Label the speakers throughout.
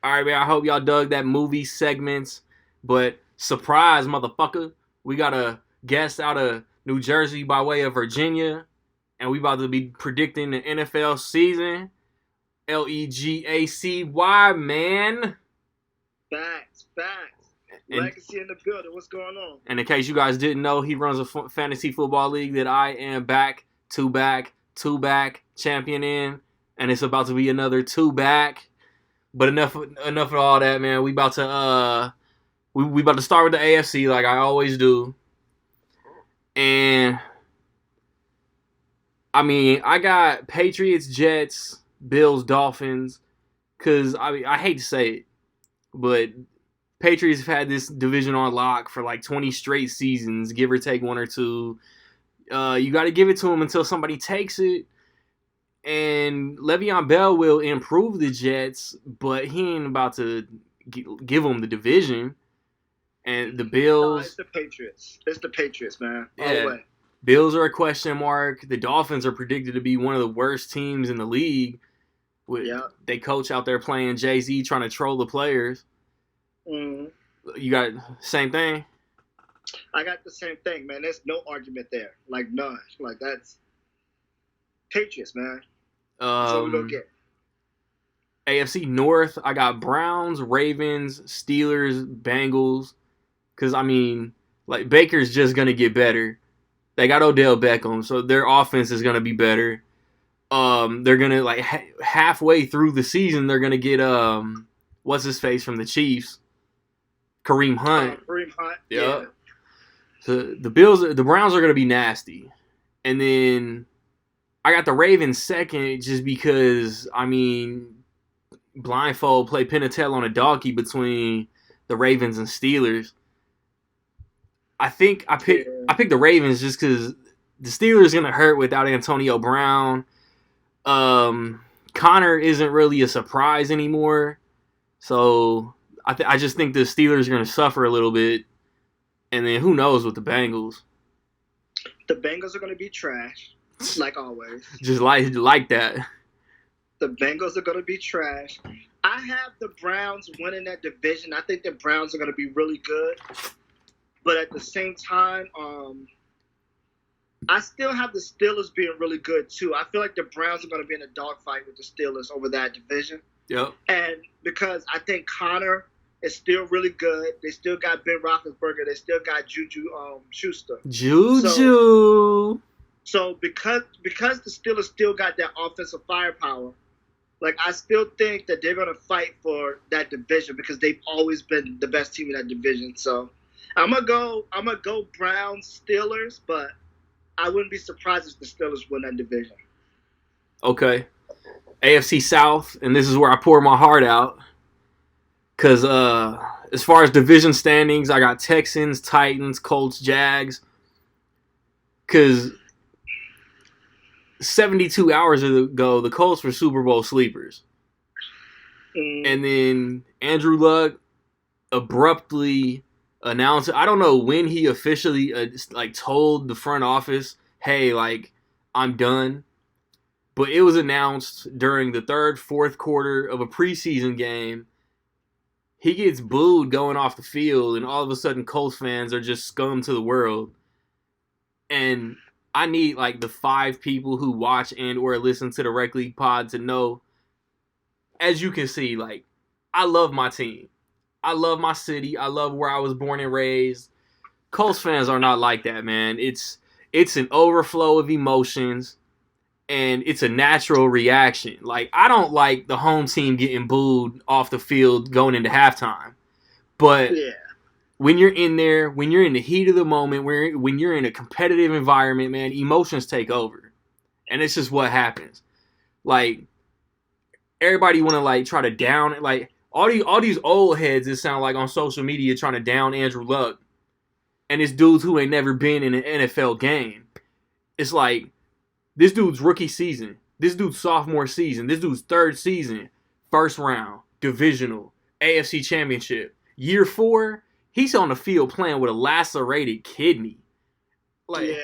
Speaker 1: All right, man. I hope y'all dug that movie segments. But surprise, motherfucker, we got a guest out of New Jersey by way of Virginia, and we about to be predicting the NFL season. Legacy, man.
Speaker 2: Facts, facts.
Speaker 1: And
Speaker 2: Legacy in the building. What's going on?
Speaker 1: and in case you guys didn't know, he runs a fantasy football league that I am two back champion in, and it's about to be another two back. But enough of all that, man. We about to we about to start with the AFC like I always do. And I mean, I got Patriots, Jets, Bills, Dolphins. Cause I hate to say it, but Patriots have had this division on lock for like 20 straight seasons, give or take one or two. You got to give it to them until somebody takes it. And Le'Veon Bell will improve the Jets, but he ain't about to give them the division. And the
Speaker 2: No,
Speaker 1: Bills,
Speaker 2: it's the Patriots. It's the Patriots, man. All the
Speaker 1: yeah,
Speaker 2: way.
Speaker 1: Bills are a question mark. The Dolphins are predicted to be one of the worst teams in the league. With
Speaker 2: Yeah.
Speaker 1: they coach out there playing Jay-Z trying to troll the players.
Speaker 2: Mm.
Speaker 1: You got same thing.
Speaker 2: I got the same thing, man. There's no argument there. Like, none. Like, that's Patriots, man. That's what we're going to get.
Speaker 1: AFC North, I got Browns, Ravens, Steelers, Bengals. Because, I mean, like, Baker's just going to get better. They got Odell Beckham, so their offense is going to be better. They're going to, like, halfway through the season, they're going to get, what's-his-face from the Chiefs? Kareem Hunt.
Speaker 2: Kareem Hunt.
Speaker 1: Yep.
Speaker 2: Yeah.
Speaker 1: So the Browns are going to be nasty. And then I got the Ravens second just because, I mean, blindfold play pin and tail on a donkey between the Ravens and Steelers. I think I picked the Ravens just because the Steelers going to hurt without Antonio Brown. Connor isn't really a surprise anymore. So I just think the Steelers are going to suffer a little bit. And then who knows with the Bengals.
Speaker 2: The Bengals are going to be trash, like always.
Speaker 1: Just like that.
Speaker 2: The Bengals are going to be trash. I have the Browns winning that division. I think the Browns are going to be really good. But at the same time, I still have the Steelers being really good, too. I feel like the Browns are going to be in a dogfight with the Steelers over that division.
Speaker 1: Yep.
Speaker 2: And because I think Connor is still really good. They still got Ben Roethlisberger. They still got Juju Schuster.
Speaker 1: Juju.
Speaker 2: So because the Steelers still got that offensive firepower, like I still think that they're gonna fight for that division because they've always been the best team in that division. So I'm gonna go Browns Steelers, but I wouldn't be surprised if the Steelers win that division.
Speaker 1: Okay. AFC South, and this is where I pour my heart out. Because as far as division standings, I got Texans, Titans, Colts, Jags. Because 72 hours ago, the Colts were Super Bowl sleepers. And then Andrew Luck abruptly announced, I don't know when he officially told the front office, hey, like, I'm done. But it was announced during the third, fourth quarter of a preseason game. He gets booed going off the field, and all of a sudden Colts fans are just scum to the world. And I need, like, the 5 people who watch and or listen to the Rec League pod to know, as you can see, like, I love my team. I love my city. I love where I was born and raised. Colts fans are not like that, man. It's an overflow of emotions. And it's a natural reaction. Like, I don't like the home team getting booed off the field going into halftime. But when you're in there, when you're in the heat of the moment, when you're in a competitive environment, man, emotions take over. And it's just what happens. Like, everybody want to, like, try to down it. Like, all these old heads, it sound like, on social media trying to down Andrew Luck. And it's dudes who ain't never been in an NFL game. It's like, this dude's rookie season. This dude's sophomore season. This dude's third season. First round. Divisional. AFC Championship. Year 4, he's on the field playing with a lacerated kidney. Like,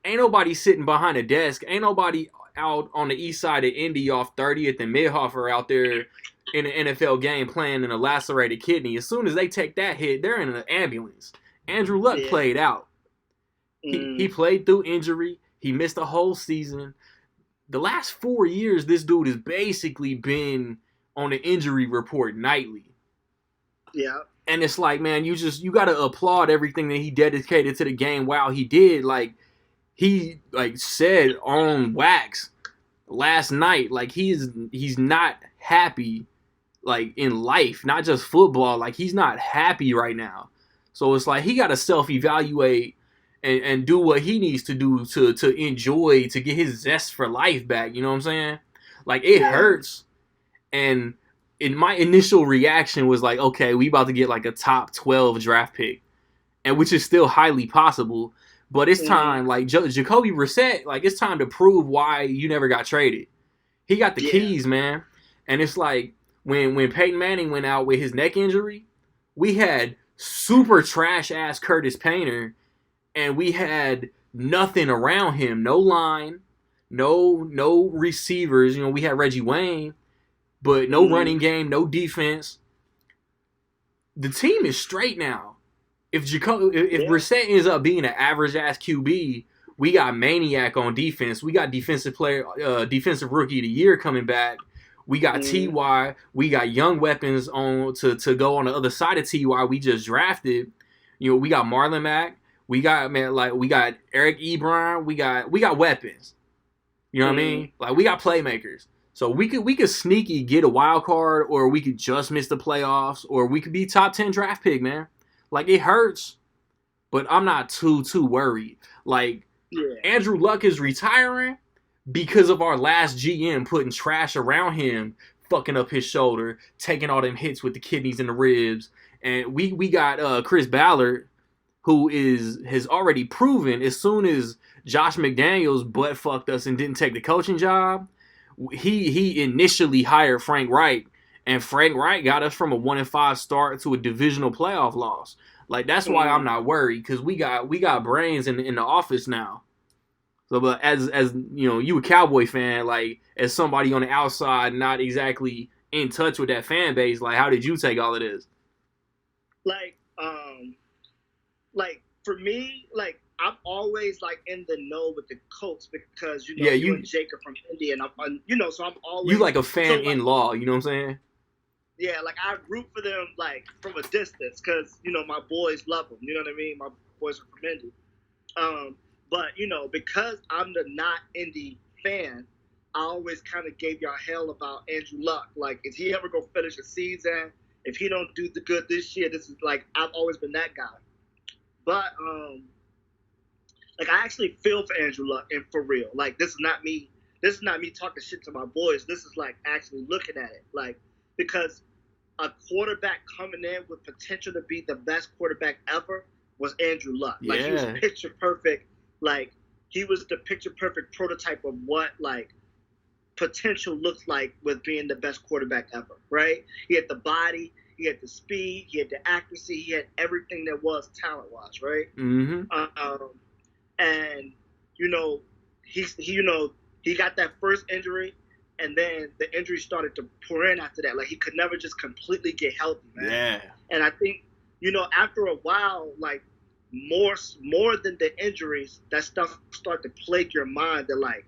Speaker 1: ain't nobody sitting behind a desk. Ain't nobody out on the east side of Indy off 30th and Midhofer out there in an NFL game playing in a lacerated kidney. As soon as they take that hit, they're in an ambulance. Andrew Luck played out. He played through injury. He missed a whole season. The last 4 years, this dude has basically been on the injury report nightly.
Speaker 2: Yeah.
Speaker 1: And it's like, man, you got to applaud everything that he dedicated to the game while he did. Like, he said on wax last night, like he's not happy, like in life, not just football. Like he's not happy right now. So it's like he got to self-evaluate and do what he needs to do to enjoy, to get his zest for life back. You know what I'm saying? Like it hurts. And my initial reaction was like, okay, we about to get like a top 12 draft pick, and which is still highly possible. But it's time, like Jacoby Brissett, like it's time to prove why you never got traded. He got the keys, man. And it's like when Peyton Manning went out with his neck injury, we had super trash ass Curtis Painter, and we had nothing around him. No line, no receivers. You know, we had Reggie Wayne, but no running game, no defense. The team is straight now. If Brissett ends up being an average ass QB, we got Maniac on defense. We got defensive rookie of the year coming back. We got Ty. We got young weapons on to go on the other side of Ty. We just drafted. You know, we got Marlon Mack. We got Eric Ebron. We got weapons. You know what I mean? Like we got playmakers. So we could sneaky get a wild card, or we could just miss the playoffs, or we could be top 10 draft pick, man. Like, it hurts, but I'm not too worried. Like, Andrew Luck is retiring because of our last GM putting trash around him, fucking up his shoulder, taking all them hits with the kidneys and the ribs. And we got Chris Ballard, who has already proven as soon as Josh McDaniels butt fucked us and didn't take the coaching job, he initially hired Frank Reich. And Frank Reich got us from a 1-5 start to a divisional playoff loss. Like that's why I'm not worried, because we got brains in the office now. So, but as you know, you a Cowboy fan, like as somebody on the outside, not exactly in touch with that fan base. Like, how did you take all of this?
Speaker 2: Like for me, like I'm always like in the know with the Colts because you and Jake are from Indy, and I'm so I'm always
Speaker 1: you like a fan in law. You know what I'm saying?
Speaker 2: Yeah, like I root for them like from a distance because my boys love them. You know what I mean? My boys are from Indy. But because I'm the not Indy fan, I always kind of gave y'all hell about Andrew Luck. Like, is he ever gonna finish a season? If he don't do the good this year, this is like I've always been that guy. But like I actually feel for Andrew Luck, and for real. Like this is not me talking shit to my boys. This is like actually looking at it. Like, because a quarterback coming in with potential to be the best quarterback ever was Andrew Luck. Like he was picture perfect. Like he was the picture perfect prototype of what like potential looks like with being the best quarterback ever, right? He had the body, he had the speed, he had the accuracy, he had everything that was talent-wise, right? And he got that first injury, and then the injury started to pour in after that. Like he could never just completely get healthy, man.
Speaker 1: Yeah.
Speaker 2: And I think after a while, like more than the injuries, that stuff start to plague your mind. That like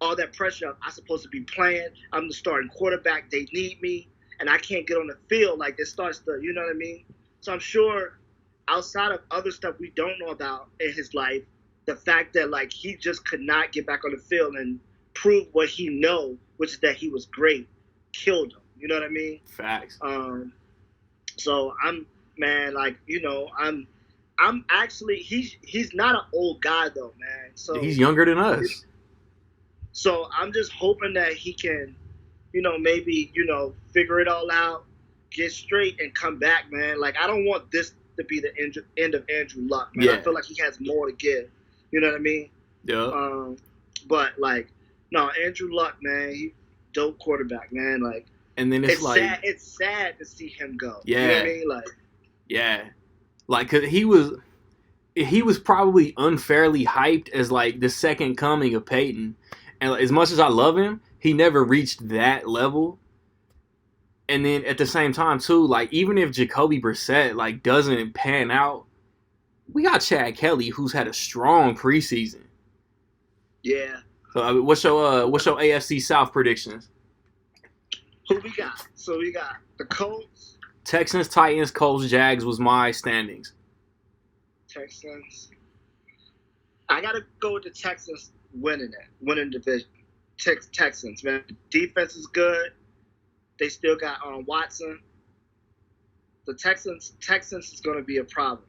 Speaker 2: all that pressure. I'm supposed to be playing. I'm the starting quarterback. They need me, and I can't get on the field. Like it starts to, you know what I mean? So I'm sure outside of other stuff we don't know about in his life, the fact that like he just could not get back on the field and prove what he know, which is that he was great, killed him. You know what I mean?
Speaker 1: Facts.
Speaker 2: So I'm actually he's not an old guy though, man. So
Speaker 1: he's younger than us.
Speaker 2: So I'm just hoping that he can, maybe figure it all out, get straight, and come back, man. Like I don't want this to be the end of Andrew Luck, man. I feel like he has more to give. You know what I mean?
Speaker 1: Yeah.
Speaker 2: But like, no, Andrew Luck, man, he dope quarterback, man. Like,
Speaker 1: and then it's like
Speaker 2: sad. It's sad to see him go.
Speaker 1: Yeah.
Speaker 2: You know what I mean? Like,
Speaker 1: yeah, like 'cause he was probably unfairly hyped as like the second coming of Peyton, and like, as much as I love him, he never reached that level. And then at the same time too, like even if Jacoby Brissett like doesn't pan out, we got Chad Kelly who's had a strong preseason.
Speaker 2: Yeah.
Speaker 1: So what's your AFC South predictions?
Speaker 2: Who we got? So we got the Colts,
Speaker 1: Texans, Titans, Colts, Jags was my standings.
Speaker 2: Texans. I gotta go with the Texans winning division. Texans, man. Defense is good. They still got Watson. The Texans is going to be a problem.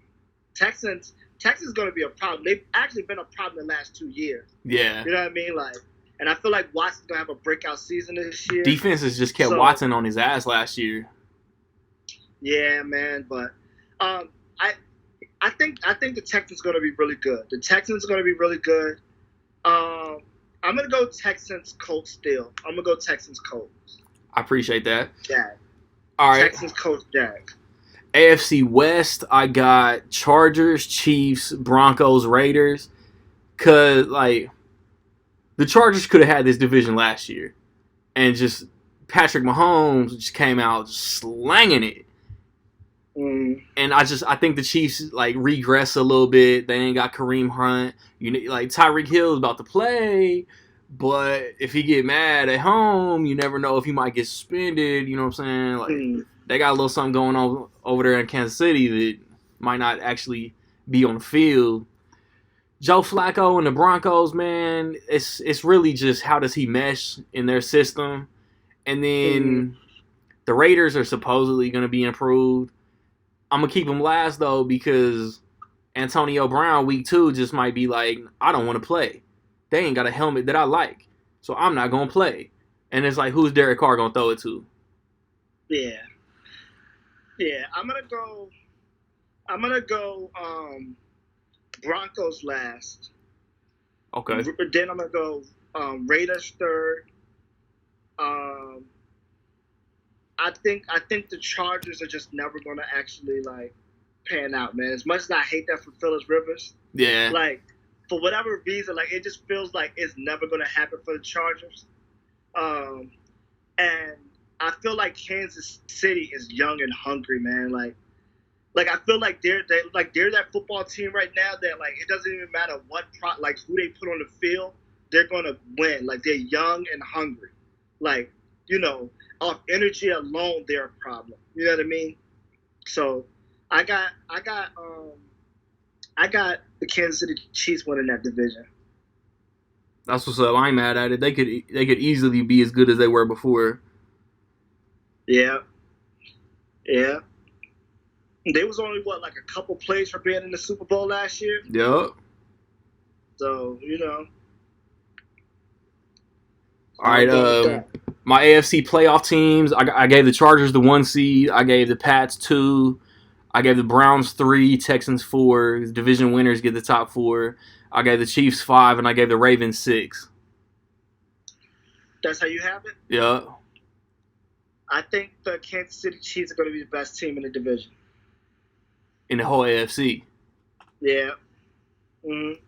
Speaker 2: Texans is going to be a problem. They've actually been a problem the last 2 years.
Speaker 1: Yeah.
Speaker 2: You know what I mean? Like, and I feel like Watson's going to have a breakout season this year.
Speaker 1: Defense has just kept Watson on his ass last year.
Speaker 2: Yeah, man. But I think the Texans going to be really good. The Texans are going to be really good. I'm going to go Texans Colts still. I'm going to go Texans Colts.
Speaker 1: I appreciate that.
Speaker 2: Jag.
Speaker 1: All right.
Speaker 2: Texans Colts Jag.
Speaker 1: AFC West, I got Chargers, Chiefs, Broncos, Raiders. Cause like the Chargers could have had this division last year, and just Patrick Mahomes just came out just slanging it. And I think the Chiefs like regress a little bit. They ain't got Kareem Hunt. Like Tyreek Hill is about to play, but if he get mad at home, you never know if he might get suspended. You know what I'm saying? Like they got a little something going on over there in Kansas City that might not actually be on the field. Joe Flacco and the Broncos, man, it's really just how does he mesh in their system. And then the Raiders are supposedly going to be improved. I'm going to keep them last, though, because Antonio Brown, week 2, just might be like, I don't want to play. They ain't got a helmet that I like, so I'm not going to play. And it's like, who's Derek Carr going to throw it to?
Speaker 2: Yeah. Yeah, I'm going to go Broncos last.
Speaker 1: Okay.
Speaker 2: Then I'm going to go Raiders third. I think the Chargers are just never going to actually like pan out, man. As much as I hate that for Phillips Rivers,
Speaker 1: yeah,
Speaker 2: like for whatever reason, like it just feels like it's never going to happen for the Chargers. And I feel like Kansas City is young and hungry, man. Like I feel like they're that football team right now that like it doesn't even matter who they put on the field, they're going to win. Like they're young and hungry, like off energy alone, they're a problem. You know what I mean? So I got the Kansas City Chiefs winning that division.
Speaker 1: That's what's up. I ain't mad at it. They could easily be as good as they were before.
Speaker 2: Yeah. Yeah. They was only like a couple plays for being in the Super Bowl last year.
Speaker 1: Yep.
Speaker 2: So
Speaker 1: All right. My AFC playoff teams, I gave the Chargers the 1 seed. I gave the Pats 2. I gave the Browns 3, Texans 4. Division winners get the top 4. I gave the Chiefs 5, and I gave the Ravens 6.
Speaker 2: That's how you have it?
Speaker 1: Yeah.
Speaker 2: I think the Kansas City Chiefs are going to be the best team in the division.
Speaker 1: In the whole AFC?
Speaker 2: Yeah. Mm-hmm.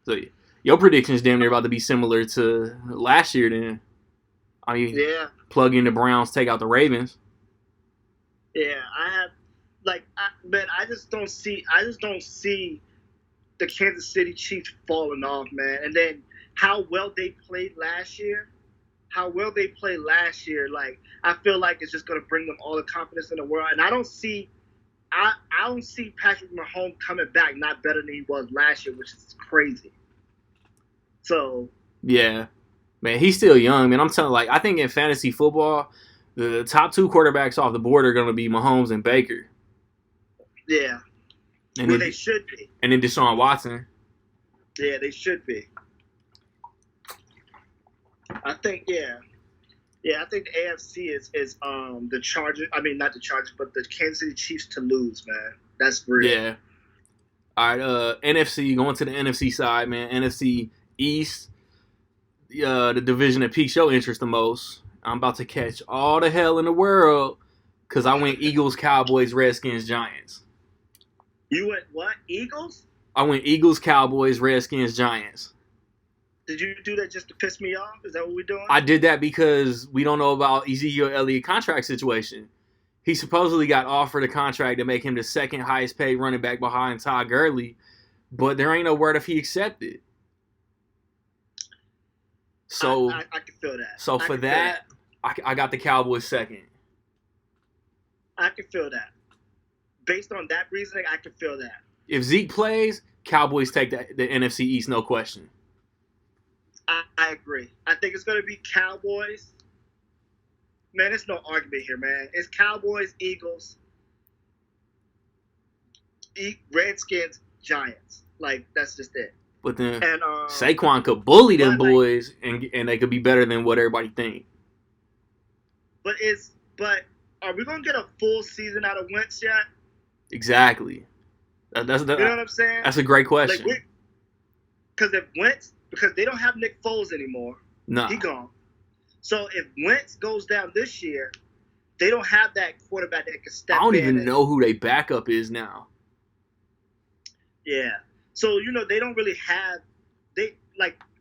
Speaker 1: So your prediction is damn near about to be similar to last year then. I mean,
Speaker 2: yeah.
Speaker 1: Plug in the Browns, take out the Ravens.
Speaker 2: Yeah, I just don't see the Kansas City Chiefs falling off, man. And then how well they played last year, like I feel like it's just gonna bring them all the confidence in the world. And I don't see Patrick Mahomes coming back not better than he was last year, which is crazy. So
Speaker 1: yeah. Man, he's still young, man. I'm telling you, like, I think in fantasy football, the top 2 quarterbacks off the board are going to be Mahomes and Baker.
Speaker 2: Yeah.
Speaker 1: And
Speaker 2: well, they should be.
Speaker 1: And then Deshaun Watson.
Speaker 2: Yeah, they should be. I think, yeah. Yeah, I think the AFC is the Chargers. I mean, not the Chargers, but the Kansas City Chiefs to lose, man. That's real.
Speaker 1: Yeah. All right, NFC, going to the NFC side, man. NFC East. The division that piques your interest the most. I'm about to catch all the hell in the world because I went Eagles, Cowboys, Redskins, Giants.
Speaker 2: You went what? Eagles?
Speaker 1: I went Eagles, Cowboys, Redskins, Giants.
Speaker 2: Did you do that just to piss me off? Is that what we're doing?
Speaker 1: I did that because we don't know about Ezekiel Elliott contract situation. He supposedly got offered a contract to make him the second highest paid running back behind Todd Gurley, but there ain't no word if he accepted. So
Speaker 2: I can feel that.
Speaker 1: So for that, I got the Cowboys second.
Speaker 2: I can feel that. Based on that reasoning, I can feel that.
Speaker 1: If Zeke plays, Cowboys take the NFC East, no question.
Speaker 2: I agree. I think it's going to be Cowboys. Man, there's no argument here, man. It's Cowboys, Eagles, Redskins, Giants. Like, that's just it.
Speaker 1: But then Saquon could bully them boys, and they could be better than what everybody think.
Speaker 2: But are we going to get a full season out of Wentz yet?
Speaker 1: Exactly.
Speaker 2: You know what I'm saying?
Speaker 1: That's a great question.
Speaker 2: Because they don't have Nick Foles anymore.
Speaker 1: No.
Speaker 2: He gone. So if Wentz goes down this year, they don't have that quarterback that can step in.
Speaker 1: I don't even know who their backup is now.
Speaker 2: Yeah. So, they don't really have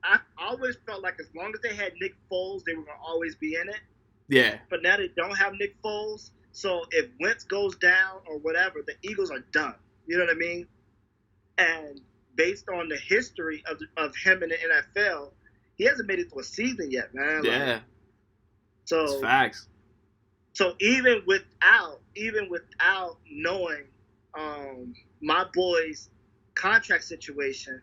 Speaker 2: I always felt like as long as they had Nick Foles, they were going to always be in it.
Speaker 1: Yeah.
Speaker 2: But now they don't have Nick Foles. So if Wentz goes down or whatever, the Eagles are done. You know what I mean? And based on the history of him in the NFL, he hasn't made it to a season yet, man.
Speaker 1: Yeah.
Speaker 2: So
Speaker 1: it's facts.
Speaker 2: So even without knowing my boy's contract situation,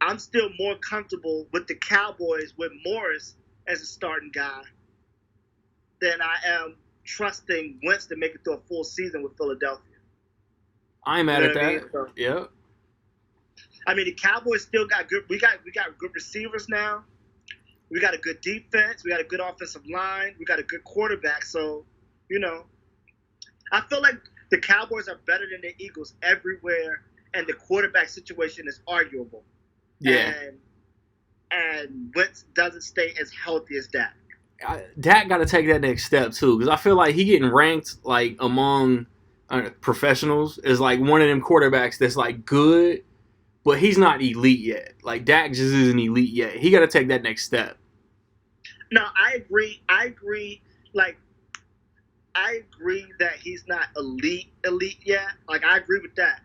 Speaker 2: I'm still more comfortable with the Cowboys with Morris as a starting guy than I am trusting Wentz to make it through a full season with Philadelphia.
Speaker 1: I'm mad at that. So, yeah.
Speaker 2: I mean, the Cowboys still got good. We got good receivers now. We got a good defense. We got a good offensive line. We got a good quarterback. So, I feel like the Cowboys are better than the Eagles everywhere, and the quarterback situation is arguable.
Speaker 1: Yeah.
Speaker 2: And Wentz doesn't stay as healthy as Dak.
Speaker 1: Dak got to take that next step too, because I feel like he getting ranked like among professionals as like one of them quarterbacks that's like good, but he's not elite yet. Like Dak just isn't elite yet. He got to take that next step.
Speaker 2: No, I agree. Like, I agree that he's not elite yet. Like, I agree with that.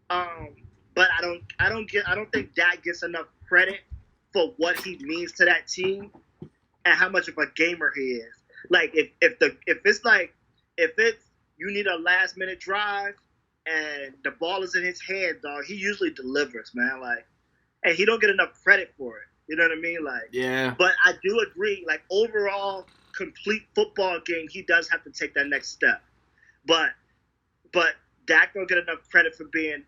Speaker 2: But I don't think Dak gets enough credit for what he means to that team and how much of a gamer he is. Like, if it's you need a last minute drive and the ball is in his hand, dog, he usually delivers, man. Like, and he don't get enough credit for it. You know what I mean? Like,
Speaker 1: yeah.
Speaker 2: But I do agree. Like, overall, complete football game, he does have to take that next step. But Dak don't get enough credit for being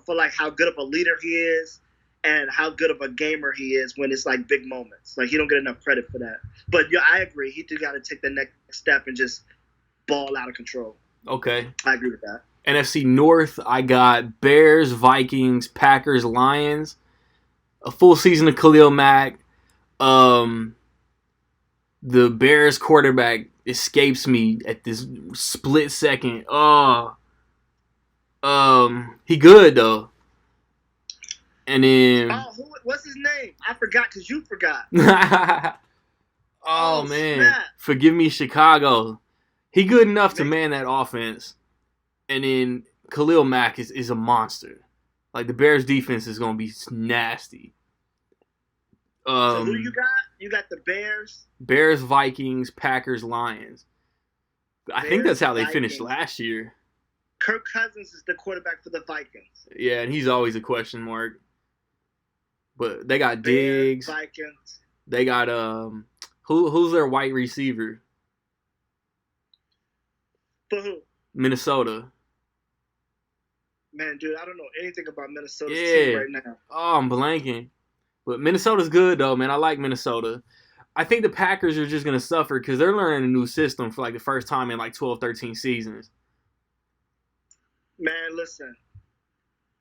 Speaker 2: for like how good of a leader he is and how good of a gamer he is when it's like big moments. Like, he don't get enough credit for that. But yeah, I agree. He do got to take the next step and just ball out of control.
Speaker 1: Okay.
Speaker 2: I agree with that.
Speaker 1: NFC North, I got Bears, Vikings, Packers, Lions. A full season of Khalil Mack. The Bears quarterback escapes me at this split second. He good though. And then
Speaker 2: what's his name? I forgot because you forgot.
Speaker 1: Oh man, snap. Forgive me, Chicago. He good enough to man that offense. And then Khalil Mack is a monster. Like, the Bears defense is gonna be nasty.
Speaker 2: So who you got? You got the Bears.
Speaker 1: Bears, Vikings, Packers, Lions. I think that's how they finished last year.
Speaker 2: Kirk Cousins is the quarterback for the Vikings.
Speaker 1: Yeah, and he's always a question mark. But they got
Speaker 2: Bears,
Speaker 1: Diggs.
Speaker 2: Vikings.
Speaker 1: They got who's their white receiver?
Speaker 2: For who?
Speaker 1: Minnesota.
Speaker 2: Man, dude, I don't know anything about Minnesota's team right now.
Speaker 1: Oh, I'm blanking. But Minnesota's good, though, man. I like Minnesota. I think the Packers are just going to suffer because they're learning a new system for, like, the first time in, like, 12, 13 seasons.
Speaker 2: Man, listen.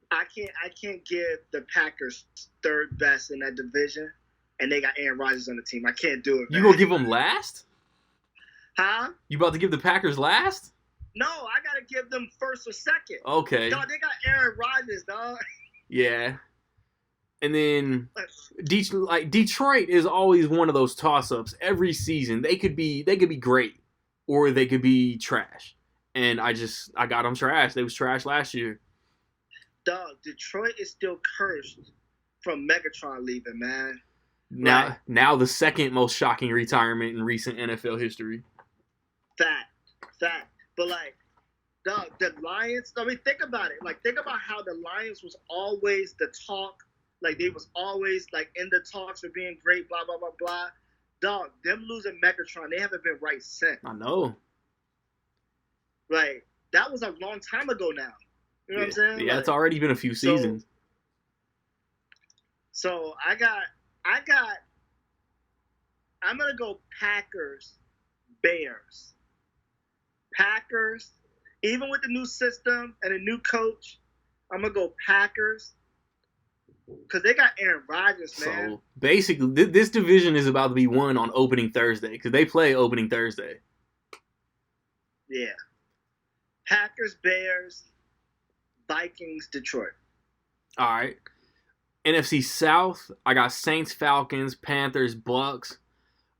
Speaker 2: I can't give the Packers third best in that division, and they got Aaron Rodgers on the team. I can't do it, man.
Speaker 1: You going to give them last?
Speaker 2: Huh?
Speaker 1: You about to give the Packers last?
Speaker 2: No, I got to give them first or second.
Speaker 1: Okay.
Speaker 2: Dog, they got Aaron Rodgers, dog.
Speaker 1: Yeah. And then Detroit is always one of those toss-ups every season. They could be great, or they could be trash. And I got them trash. They was trash last year.
Speaker 2: Dog, Detroit is still cursed from Megatron leaving, man.
Speaker 1: Now the second most shocking retirement in recent NFL history.
Speaker 2: Fact. But like, dog, the Lions. I mean, think about it. Like, think about how the Lions was always the talk. Like, they was always like in the talks for being great. Blah blah blah blah. Dog, them losing Megatron, they haven't been right since.
Speaker 1: I know.
Speaker 2: Like, that was a long time ago now. You know what I'm saying?
Speaker 1: Yeah, it's already been a few seasons.
Speaker 2: So I'm gonna go Packers, Bears. Packers, even with the new system and a new coach, I'm gonna go Packers. Because they got Aaron Rodgers, man.
Speaker 1: So basically, this division is about to be won on opening Thursday because they play opening Thursday.
Speaker 2: Yeah. Packers, Bears, Vikings, Detroit.
Speaker 1: All right. NFC South, I got Saints, Falcons, Panthers, Bucks.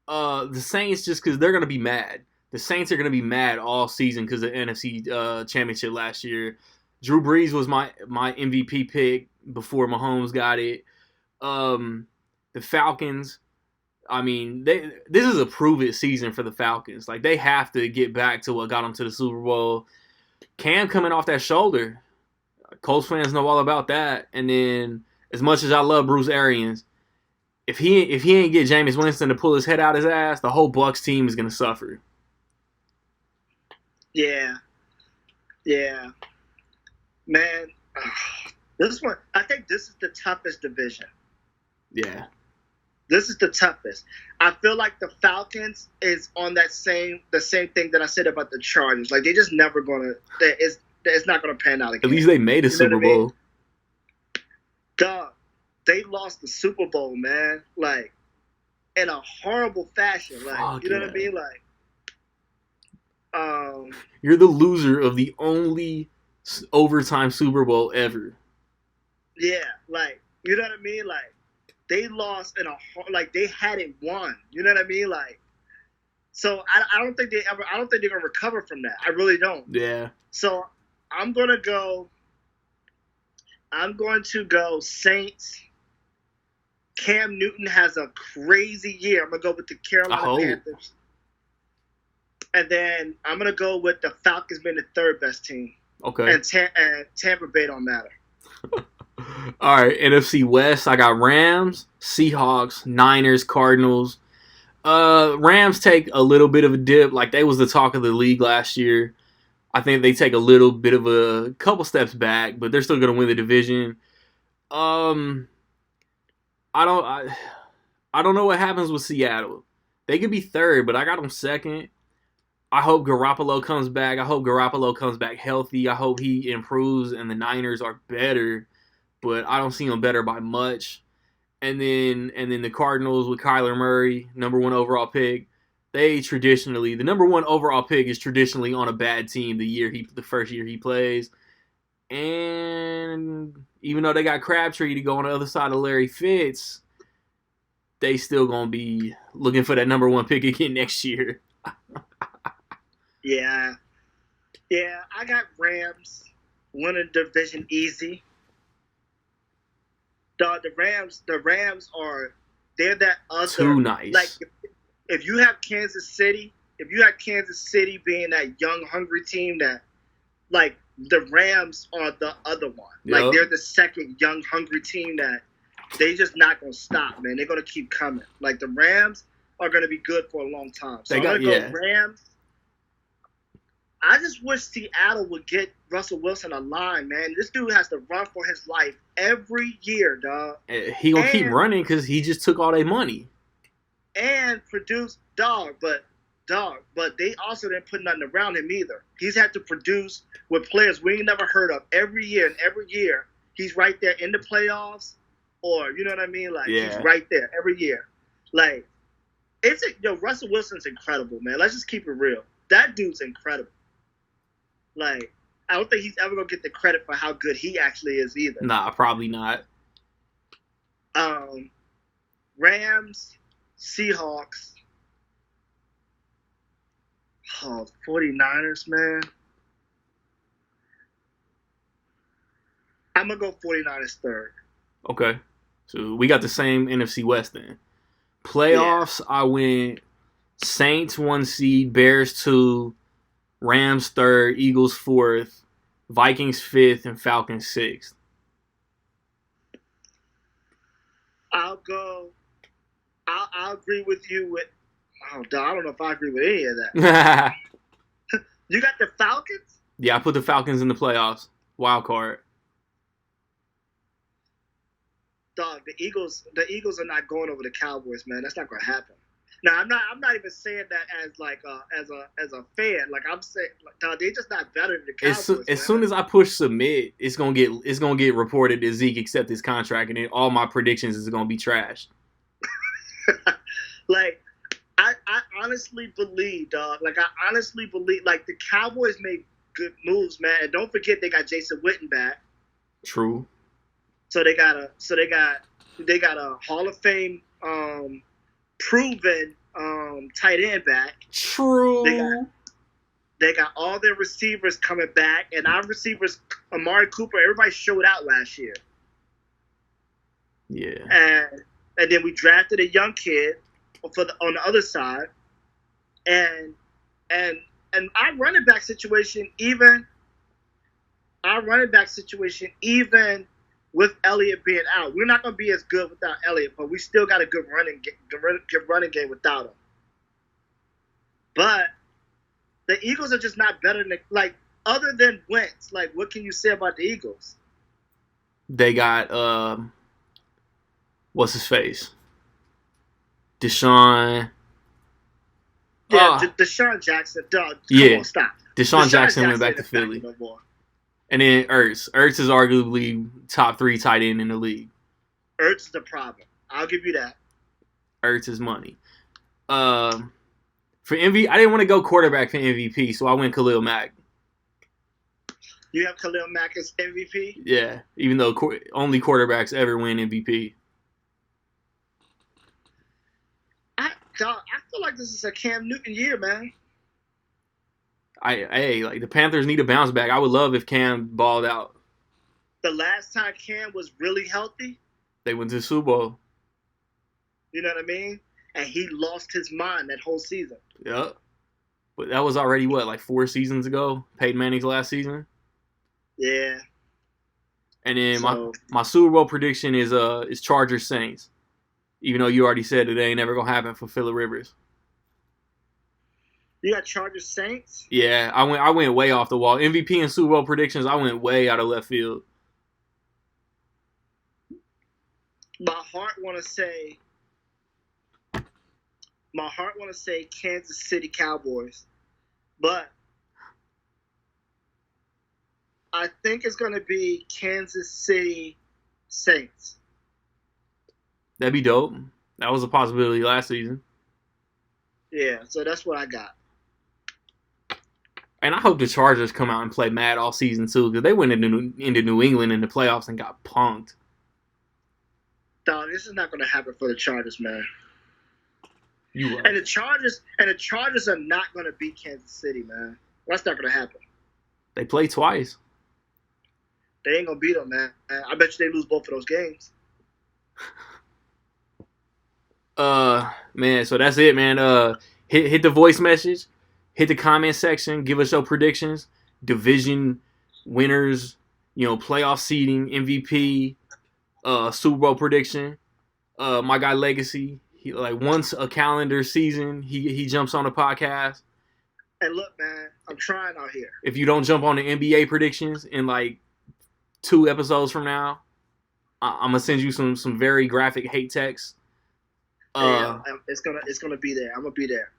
Speaker 1: The Saints, just because they're going to be mad. The Saints are going to be mad all season because of the NFC Championship last year. Drew Brees was my MVP pick before Mahomes got it. The Falcons, I mean, this is a prove-it season for the Falcons. Like, they have to get back to what got them to the Super Bowl. Cam coming off that shoulder. Colts fans know all about that. And then, as much as I love Bruce Arians, if he ain't get Jameis Winston to pull his head out his ass, the whole Bucs team is going to suffer.
Speaker 2: Yeah. Man, this one, I think this is the toughest division.
Speaker 1: Yeah.
Speaker 2: This is the toughest. I feel like the Falcons is on the same thing that I said about the Chargers. Like, they just never gonna. It's not gonna pan out again.
Speaker 1: At least they made a Super Bowl.
Speaker 2: Dog, they lost the Super Bowl, man. Like, in a horrible fashion. Like, you know what I mean? Like,
Speaker 1: you're the loser of the only overtime Super Bowl ever.
Speaker 2: Yeah, like, you know what I mean? Like, they lost like, they hadn't won. You know what I mean? Like, so I don't think they're gonna recover from that. I really don't.
Speaker 1: Yeah.
Speaker 2: So I'm going to go Saints. Cam Newton has a crazy year. I'm going to go with the Carolina Panthers. And then I'm going to go with the Falcons being the third best team.
Speaker 1: Okay.
Speaker 2: And Tampa Bay don't matter.
Speaker 1: All right, NFC West, I got Rams, Seahawks, Niners, Cardinals. Rams take a little bit of a dip. Like, they was the talk of the league last year. I think they take a little bit of a couple steps back, but they're still going to win the division. I don't know what happens with Seattle. They could be third, but I got them second. I hope Garoppolo comes back. I hope Garoppolo comes back healthy. I hope he improves and the Niners are better, but I don't see them better by much. And then the Cardinals with Kyler Murray, number 1 overall pick. The number 1 overall pick is traditionally on a bad team the first year he plays. And even though they got Crabtree to go on the other side of Larry Fitz, they still gonna be looking for that number 1 pick again next year.
Speaker 2: Yeah, I got Rams winning the division easy. The Rams they're that other.
Speaker 1: Too nice.
Speaker 2: Like, if you have Kansas City being that young, hungry team that, like, the Rams are the other one.
Speaker 1: Yep.
Speaker 2: Like, they're the second young, hungry team that they just not going to stop, man. They're going to keep coming. Like, the Rams are going to be good for a long time. So I'm going to go Rams. I just wish Seattle would get Russell Wilson a line, man. This dude has to run for his life every year, dog.
Speaker 1: He going to keep running because he just took all their money.
Speaker 2: And produce, but they also didn't put nothing around him either. He's had to produce with players we ain't never heard of every year, and every year he's right there in the playoffs, or, you know what I mean? Like, he's right there every year. Like, Russell Wilson's incredible, man. Let's just keep it real. That dude's incredible. Like, I don't think he's ever gonna get the credit for how good he actually is either.
Speaker 1: Nah, probably not.
Speaker 2: Rams, Seahawks. 49ers, man. I'm going to go 49ers third.
Speaker 1: Okay. So we got the same NFC West then. Playoffs, I went Saints 1 seed, Bears 2, Rams 3rd, Eagles 4th, Vikings 5th, and Falcons 6th.
Speaker 2: I'll agree with you with. Oh, I don't know if I agree with any of that. You got the Falcons?
Speaker 1: Yeah, I put the Falcons in the playoffs. Wild card.
Speaker 2: Dog, the Eagles are not going over the Cowboys, man. That's not gonna happen. Now, I'm not even saying that as like as a fan. Like I'm saying, like, dog, they're just not better than the Cowboys.
Speaker 1: As soon as I push submit, it's gonna get reported that Zeke accepted his contract, and then all my predictions is gonna be trashed.
Speaker 2: Like, I honestly believe, dog. Like, I honestly believe, like, the Cowboys made good moves, man. And don't forget they got Jason Witten back.
Speaker 1: True.
Speaker 2: So they got a Hall of Fame proven tight end back.
Speaker 1: True.
Speaker 2: They got all their receivers coming back, and our receivers, Amari Cooper, everybody showed out last year.
Speaker 1: Yeah.
Speaker 2: And then we drafted a young kid on the other side, and our running back situation, even with Elliott being out, we're not going to be as good without Elliott, but we still got a good running game without him. But the Eagles are just not better than, like, other than Wentz. Like, what can you say about the Eagles?
Speaker 1: They got what's his face? Deshaun.
Speaker 2: Yeah, Deshaun Jackson. Dog, come on, stop.
Speaker 1: Deshaun Jackson went back to Philly. And then Ertz. Ertz is arguably top 3 tight end in the league.
Speaker 2: Ertz is the problem. I'll give you that.
Speaker 1: Ertz is money. For MVP, I didn't want to go quarterback for MVP, so I went Khalil Mack.
Speaker 2: You have Khalil Mack as MVP?
Speaker 1: Yeah, even though only quarterbacks ever win MVP.
Speaker 2: I feel like this is a Cam Newton year, man.
Speaker 1: Like the Panthers need a bounce back. I would love if Cam balled out.
Speaker 2: The last time Cam was really healthy,
Speaker 1: they went to the Super Bowl.
Speaker 2: You know what I mean? And he lost his mind that whole season.
Speaker 1: Yep. But that was already, like 4 seasons ago? Peyton Manning's last season?
Speaker 2: Yeah.
Speaker 1: And then my Super Bowl prediction is Chargers Saints. Even though you already said it ain't never going to happen for Phillip Rivers.
Speaker 2: You got Chargers Saints?
Speaker 1: Yeah, I went way off the wall. MVP and Super Bowl predictions, I went way out of left field.
Speaker 2: My heart want to say Kansas City Cowboys, but I think it's going to be Kansas City Saints.
Speaker 1: That'd be dope. That was a possibility last season.
Speaker 2: Yeah, so that's what I got.
Speaker 1: And I hope the Chargers come out and play mad all season too, because they went into New England in the playoffs and got punked.
Speaker 2: Dog, this is not going to happen for the Chargers, man.
Speaker 1: You right.
Speaker 2: And the Chargers are not going to beat Kansas City, man. That's not going to happen.
Speaker 1: They play twice.
Speaker 2: They ain't going to beat them, man. I bet you they lose both of those games.
Speaker 1: Man, so that's it, man. Hit the voice message, hit the comment section, give us your predictions, division winners, playoff seeding, MVP, Super Bowl prediction. My guy Legacy, he, like, once a calendar season, he jumps on the podcast.
Speaker 2: And look, man, I'm trying out here.
Speaker 1: If you don't jump on the NBA predictions in like 2 episodes from now, I'm gonna send you some very graphic hate text.
Speaker 2: Yeah, it's gonna be there. I'm gonna be there.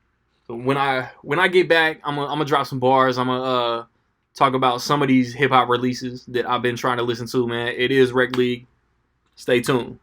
Speaker 1: So when I get back, I'm gonna drop some bars. I'm gonna talk about some of these hip hop releases that I've been trying to listen to. Man, it is Rec League. Stay tuned.